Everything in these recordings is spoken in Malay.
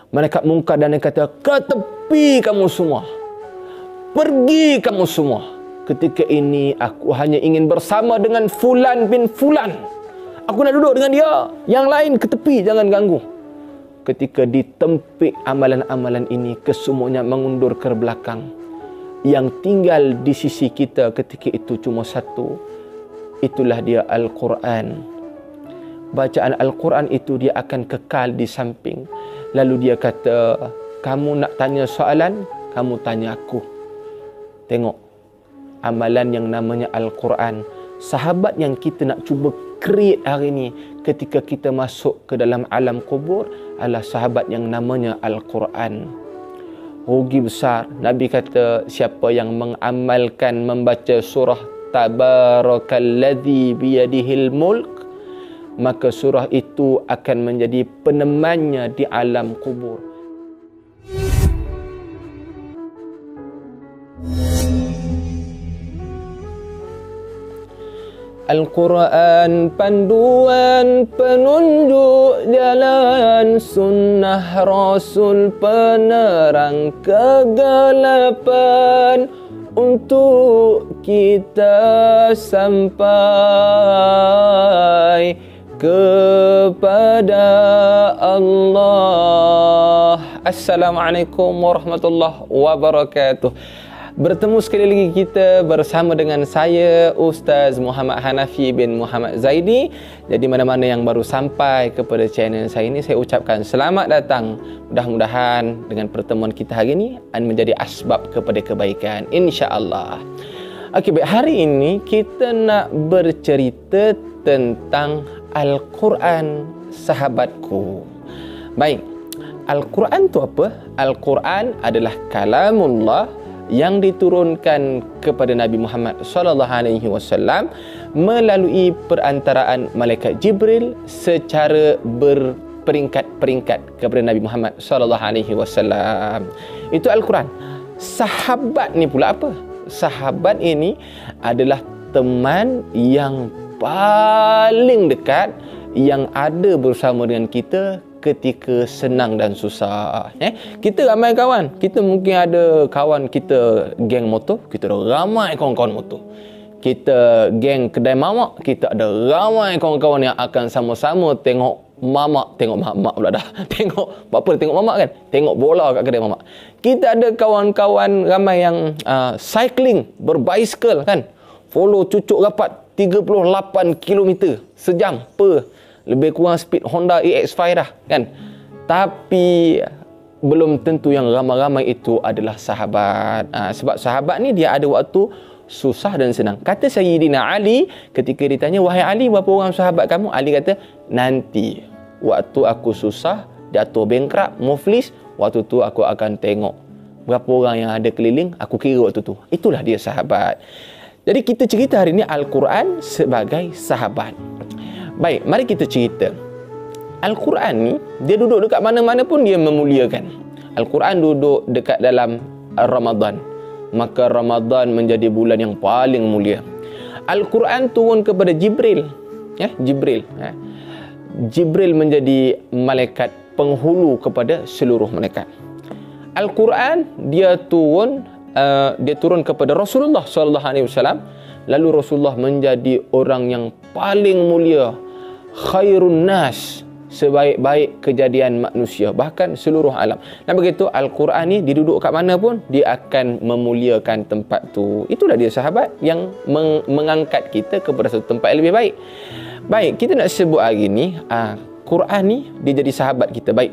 Malaikat mungkar dan nakir kata, ke tepi kamu semua. Pergi kamu semua. Ketika ini aku hanya ingin bersama dengan Fulan bin Fulan. Aku nak duduk dengan dia. Yang lain ke tepi, jangan ganggu. Ketika ditempik amalan-amalan ini, kesemuanya mengundur ke belakang. Yang tinggal di sisi kita ketika itu cuma satu. Itulah dia Al-Quran. Bacaan Al-Quran itu dia akan kekal di samping. Lalu dia kata, kamu nak tanya soalan, kamu tanya aku. Tengok, amalan yang namanya Al-Quran. Sahabat yang kita nak cuba create hari ini ketika kita masuk ke dalam alam kubur adalah sahabat yang namanya Al-Quran. Rugi besar. Nabi kata, siapa yang mengamalkan membaca surah Tabarakalladzi biyadihil mulk, maka surah itu akan menjadi penemannya di alam kubur. Al-Quran panduan penunjuk jalan, sunnah Rasul penerang kegelapan, untuk kita sampai kepada Allah. Assalamualaikum warahmatullahi wabarakatuh. Bertemu sekali lagi kita bersama dengan saya, Ustaz Muhammad Hanafi bin Muhammad Zaidi. Jadi mana-mana yang baru sampai kepada channel saya ini, saya ucapkan selamat datang. Mudah-mudahan dengan pertemuan kita hari ini menjadi asbab kepada kebaikan, insya-Allah. Okey, baik, hari ini kita nak bercerita tentang Al-Quran, sahabatku. Baik, Al-Quran tu apa? Al-Quran adalah kalamullah yang diturunkan kepada Nabi Muhammad SAW melalui perantaraan malaikat Jibril secara berperingkat-peringkat kepada Nabi Muhammad SAW. Itu Al-Quran. Sahabat ni pula apa? Sahabat ini adalah teman yang paling dekat yang ada bersama dengan kita ketika senang dan susah. Kita ramai kawan. Kita mungkin ada kawan kita geng motor, kita ada ramai kawan-kawan motor. Kita geng kedai mamak, kita ada ramai kawan-kawan yang akan sama-sama tengok mamak pula dah. Tengok apa tengok mamak kan? Tengok bola kat kedai mamak. Kita ada kawan-kawan ramai yang cycling, berbicycle kan? Follow cucuk rapat 38 km sejam per, lebih kurang speed Honda EX5 dah kan. Tapi belum tentu yang ramai-ramai itu adalah sahabat. Sebab sahabat ni dia ada waktu susah dan senang. Kata Sayyidina Ali ketika ditanya, wahai Ali, berapa orang sahabat kamu? Ali kata, nanti waktu aku susah, jatuh bankrupt, muflis, waktu tu aku akan tengok berapa orang yang ada keliling, aku kira waktu tu. Itulah dia sahabat. Jadi kita cerita hari ni Al-Quran sebagai sahabat. Baik, mari kita cerita. Al-Quran ni, dia duduk dekat mana-mana pun dia memuliakan. Al-Quran duduk dekat dalam Ramadan. Maka Ramadan menjadi bulan yang paling mulia. Al-Quran turun kepada Jibril. Jibril. Jibril menjadi malaikat penghulu kepada seluruh malaikat. Al-Quran dia turun kepada Rasulullah SAW. Lalu Rasulullah menjadi orang yang paling mulia, khairun nas, sebaik-baik kejadian manusia, bahkan seluruh alam. Dan begitu Al-Quran ni diduduk kat mana pun dia akan memuliakan tempat tu. Itulah dia sahabat yang mengangkat kita kepada satu tempat yang lebih baik. Baik, kita nak sebut hari ni Quran ni dia jadi sahabat kita. Baik,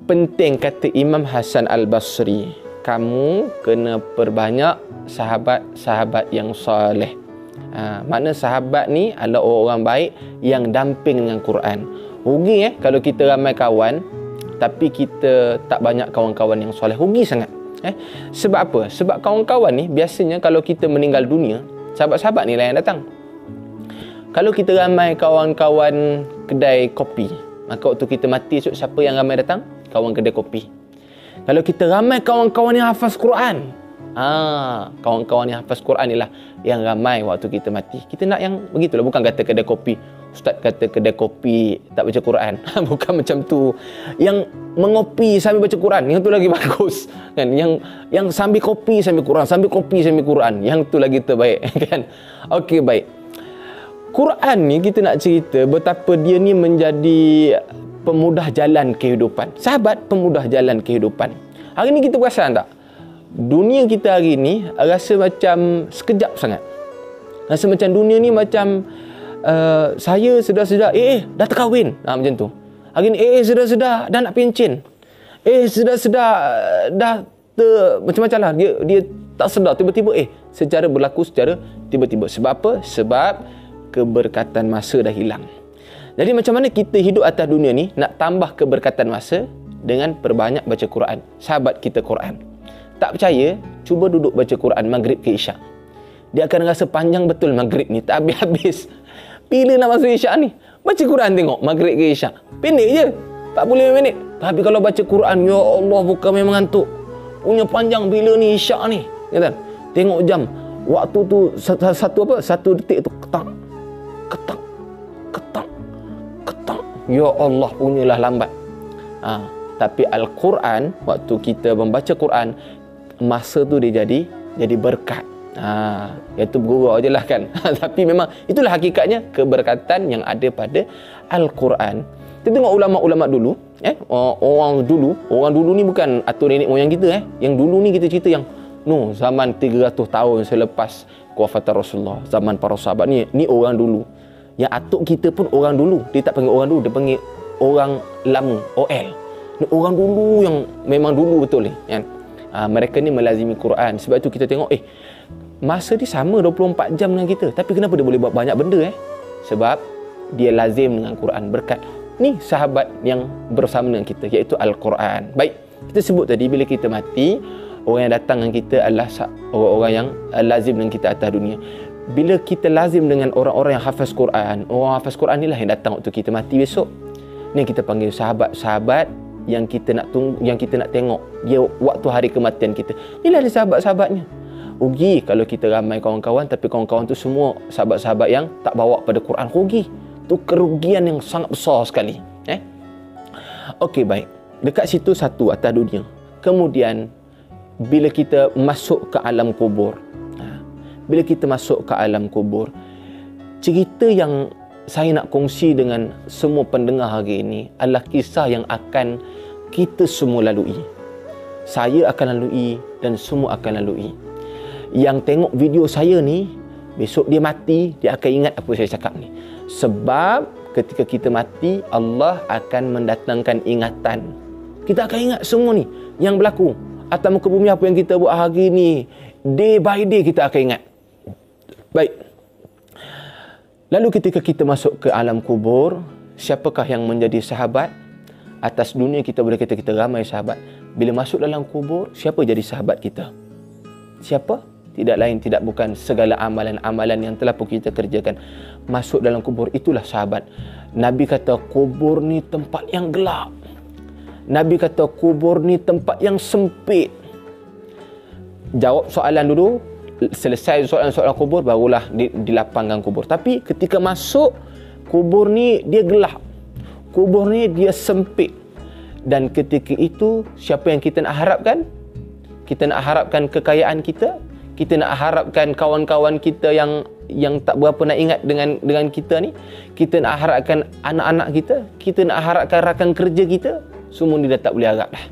penting kata Imam Hasan Al-Basri, kamu kena perbanyak sahabat-sahabat yang soleh. Makna sahabat ni adalah orang baik yang damping dengan Quran. Rugi kalau kita ramai kawan tapi kita tak banyak kawan-kawan yang soleh. Rugi sangat. Sebab apa? Sebab kawan-kawan ni biasanya kalau kita meninggal dunia, sahabat-sahabat ni lah yang datang. Kalau kita ramai kawan-kawan kedai kopi, maka waktu kita mati esok, siapa yang ramai datang? Kawan kedai kopi. Kalau kita ramai kawan-kawan yang hafaz Quran, Kawan-kawan yang hafaz Quran ni lah yang ramai waktu kita mati. Kita nak yang begitulah, bukan kata kedai kopi. Ustaz kata kedai kopi tak baca Quran. Bukan macam tu. Yang mengopi sambil baca Quran, yang tu lagi bagus kan. Yang sambil kopi sambil Quran, sambil kopi sambil Quran, yang tu lagi terbaik kan. Okey, baik. Quran ni kita nak cerita betapa dia ni menjadi pemudah jalan kehidupan. Sahabat pemudah jalan kehidupan. Hari ni kita perasan tak? Dunia kita hari ni rasa macam sekejap sangat. Rasa macam dunia ni macam saya sedar-sedar dah terkahwin, macam tu. Hari ni sedar-sedar dah nak pencen. Sedar-sedar dah macam-macam lah. Dia tak sedar tiba-tiba secara berlaku secara tiba-tiba. Sebab apa? Sebab keberkatan masa dah hilang. Jadi macam mana kita hidup atas dunia ni nak tambah keberkatan masa dengan perbanyak baca Quran. Sahabat kita Quran. Tak percaya, cuba duduk baca Quran maghrib ke isyak. Dia akan rasa panjang betul maghrib ni, tak habis-habis. Bila nak masuk isyak ni? Baca Quran tengok maghrib ke isyak. Pendek je, 45 minit. Tapi kalau baca Quran, ya Allah, bukan memang ngantuk. Punya panjang bila ni isyak ni. Kata, tengok jam. Waktu tu satu detik tu ketak. Ketak. Ketak. Ketak. Ya Allah, punyalah lambat. Tapi Al-Quran, waktu kita membaca Quran, masa tu dia jadi berkat. Itu bergurau je lah kan. Tapi memang itulah hakikatnya keberkatan yang ada pada Al-Quran. Kita tengok ulama-ulama dulu, orang dulu ni bukan atuk nenek moyang kita. Yang dulu ni kita cerita yang zaman 300 tahun selepas kewafatan Rasulullah, zaman para sahabat ni orang dulu. Yang atuk kita pun orang dulu. Dia tak panggil orang dulu, dia panggil orang lama, OL. Ni orang dulu yang memang dulu betul ni kan. Mereka ni melazimi Quran. Sebab tu kita tengok masa dia sama 24 jam dengan kita, tapi kenapa dia boleh buat banyak benda Sebab dia lazim dengan Quran, berkat. Ni sahabat yang bersama dengan kita, iaitu Al-Quran. Baik, kita sebut tadi bila kita mati, orang yang datang dengan kita adalah orang-orang yang lazim dengan kita atas dunia. Bila kita lazim dengan orang-orang yang hafaz Quran, orang hafaz Quran ni lah yang datang waktu kita mati besok. Ni kita panggil sahabat-sahabat yang kita nak tunggu, yang kita nak tengok dia waktu hari kematian kita. Inilah dia sahabat-sahabatnya. Rugi kalau kita ramai kawan-kawan, tapi kawan-kawan tu semua sahabat-sahabat yang tak bawa pada Quran. Rugi. Itu kerugian yang sangat besar sekali. Okey, baik. Dekat situ satu atas dunia. Kemudian bila kita masuk ke alam kubur. Bila kita masuk ke alam kubur, cerita yang saya nak kongsi dengan semua pendengar hari ini adalah kisah yang akan kita semua lalui. Saya akan lalui dan semua akan lalui. Yang tengok video saya ni, besok dia mati, dia akan ingat apa saya cakap ni. Sebab ketika kita mati, Allah akan mendatangkan ingatan. Kita akan ingat semua ni yang berlaku atas muka bumi, apa yang kita buat hari ni. Day by day kita akan ingat. Baik. Lalu ketika kita masuk ke alam kubur, siapakah yang menjadi sahabat? Atas dunia kita boleh kata kita ramai sahabat. Bila masuk dalam kubur, siapa jadi sahabat kita? Siapa? Tidak lain, tidak bukan segala amalan-amalan yang telah pun kita kerjakan. Masuk dalam kubur, itulah sahabat. Nabi kata kubur ni tempat yang gelap. Nabi kata kubur ni tempat yang sempit. Jawab soalan dulu. Selesai soalan-soalan kubur, barulah dilapangkan kubur. Tapi ketika masuk kubur ni, dia gelap. Kubur ni dia sempit. Dan ketika itu, siapa yang kita nak harapkan? Kita nak harapkan kekayaan kita. Kita nak harapkan kawan-kawan kita yang tak berapa nak ingat dengan kita ni. Kita nak harapkan anak-anak kita. Kita nak harapkan rakan kerja kita. Semua ni dah tak boleh harap dah.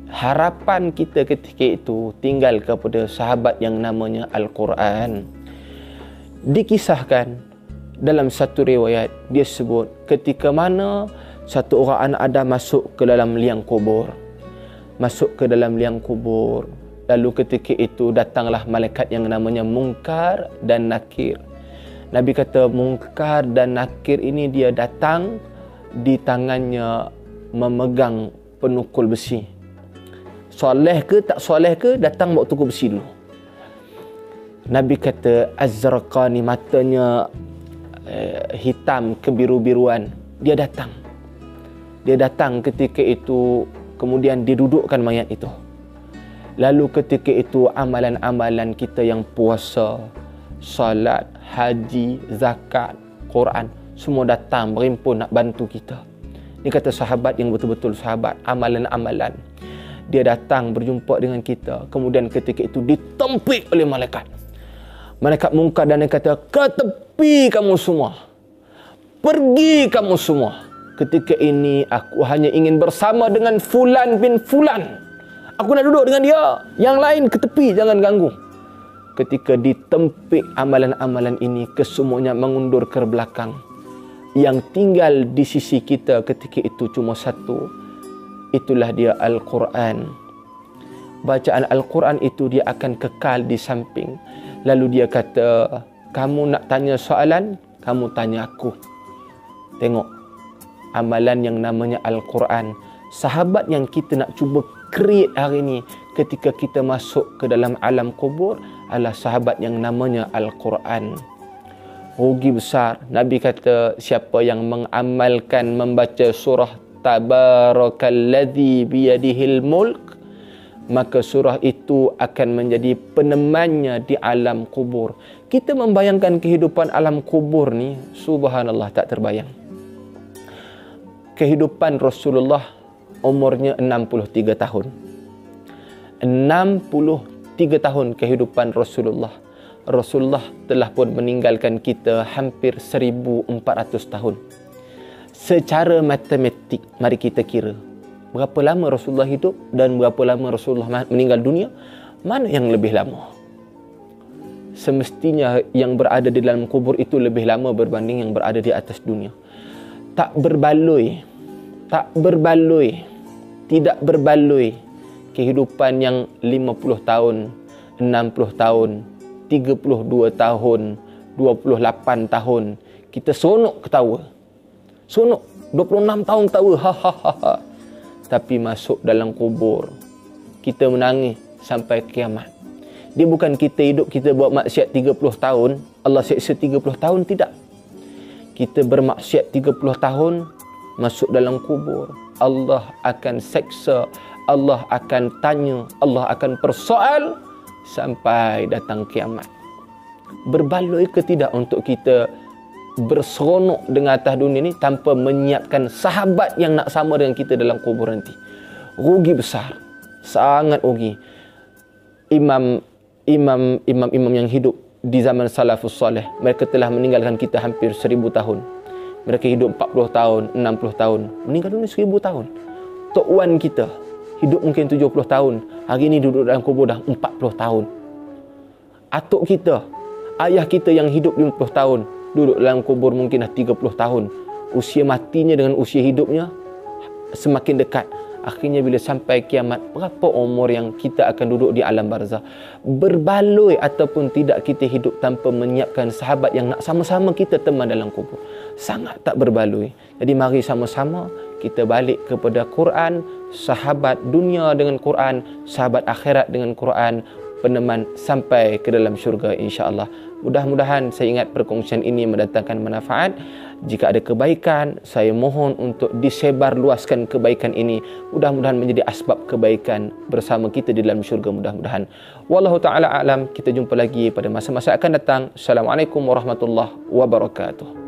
Harapan kita ketika itu tinggal kepada sahabat yang namanya Al-Quran. Dikisahkan dalam satu riwayat, dia sebut ketika mana satu orang anak Adam masuk ke dalam liang kubur. Masuk ke dalam liang kubur. Lalu ketika itu datanglah malaikat yang namanya Munkar dan Nakir. Nabi kata Munkar dan Nakir ini dia datang, di tangannya memegang penukul besi. Soleh ke tak soleh ke, datang bawa tukul besi dulu. Nabi kata azraqani, matanya hitam kebiru-biruan. Dia datang ketika itu, kemudian didudukkan mayat itu. Lalu ketika itu amalan-amalan kita yang puasa, salat, haji, zakat, Quran, semua datang berimpun nak bantu kita. Ini kata sahabat yang betul-betul sahabat, amalan-amalan. Dia datang berjumpa dengan kita. Kemudian ketika itu ditempik oleh malaikat. Malaikat mungkar dan dia kata, ke tepi kamu semua. Pergi kamu semua. Ketika ini aku hanya ingin bersama dengan Fulan bin Fulan. Aku nak duduk dengan dia. Yang lain ke tepi, jangan ganggu. Ketika ditempik amalan-amalan ini, kesemuanya mengundur ke belakang. Yang tinggal di sisi kita ketika itu cuma satu. Itulah dia Al-Quran. Bacaan Al-Quran itu dia akan kekal di samping. Lalu dia kata, kamu nak tanya soalan, kamu tanya aku. Tengok, amalan yang namanya Al-Quran. Sahabat yang kita nak cuba create hari ini ketika kita masuk ke dalam alam kubur adalah sahabat yang namanya Al-Quran. Rugi besar. Nabi kata, siapa yang mengamalkan membaca surah Tabarakalladzi biyadihil mulk, maka surah itu akan menjadi penemannya di alam kubur. Kita membayangkan kehidupan alam kubur ni, subhanallah, tak terbayang. Kehidupan Rasulullah umurnya 63 tahun. 63 tahun kehidupan Rasulullah. Rasulullah telah pun meninggalkan kita hampir 1400 tahun. Secara matematik, mari kita kira. Berapa lama Rasulullah hidup dan berapa lama Rasulullah meninggal dunia? Mana yang lebih lama? Semestinya yang berada di dalam kubur itu lebih lama berbanding yang berada di atas dunia. Tak berbaloi. Tidak berbaloi kehidupan yang 50 tahun, 60 tahun, 32 tahun, 28 tahun. Kita seronok ketawa. Seronok. 26 tahun ketawa. Ha. Tapi masuk dalam kubur, kita menangis sampai kiamat. Dia bukan kita hidup, kita buat maksiat 30 tahun, Allah seksa 30 tahun, tidak. Kita bermaksiat 30 tahun, masuk dalam kubur, Allah akan seksa, Allah akan tanya, Allah akan persoal sampai datang kiamat. Berbaloi ke tidak untuk kita berseronok dengan atas dunia ni tanpa menyiapkan sahabat yang nak sama dengan kita dalam kubur nanti? Rugi besar, sangat rugi. Imam yang hidup di zaman salafus soleh, mereka telah meninggalkan kita hampir 1000 tahun. Mereka hidup 40 tahun, 60 tahun, meninggal dunia 1000 tahun. Tok Wan kita hidup mungkin 70 tahun, hari ini duduk dalam kubur dah 40 tahun. Atuk kita, ayah kita yang hidup 50 tahun, duduk dalam kubur mungkin dah 30 tahun. Usia matinya dengan usia hidupnya semakin dekat. Akhirnya bila sampai kiamat, berapa umur yang kita akan duduk di alam barzah? Berbaloi ataupun tidak kita hidup tanpa menyiapkan sahabat yang nak sama-sama kita teman dalam kubur? Sangat tak berbaloi. Jadi mari sama-sama kita balik kepada Quran, sahabat dunia dengan Quran, sahabat akhirat dengan Quran, peneman sampai ke dalam syurga insya-Allah. Mudah-mudahan saya ingat perkongsian ini mendatangkan manfaat. Jika ada kebaikan, saya mohon untuk disebarluaskan kebaikan ini. Mudah-mudahan menjadi asbab kebaikan bersama kita di dalam syurga mudah-mudahan. Wallahu taala alam. Kita jumpa lagi pada masa-masa akan datang. Assalamualaikum warahmatullahi wabarakatuh.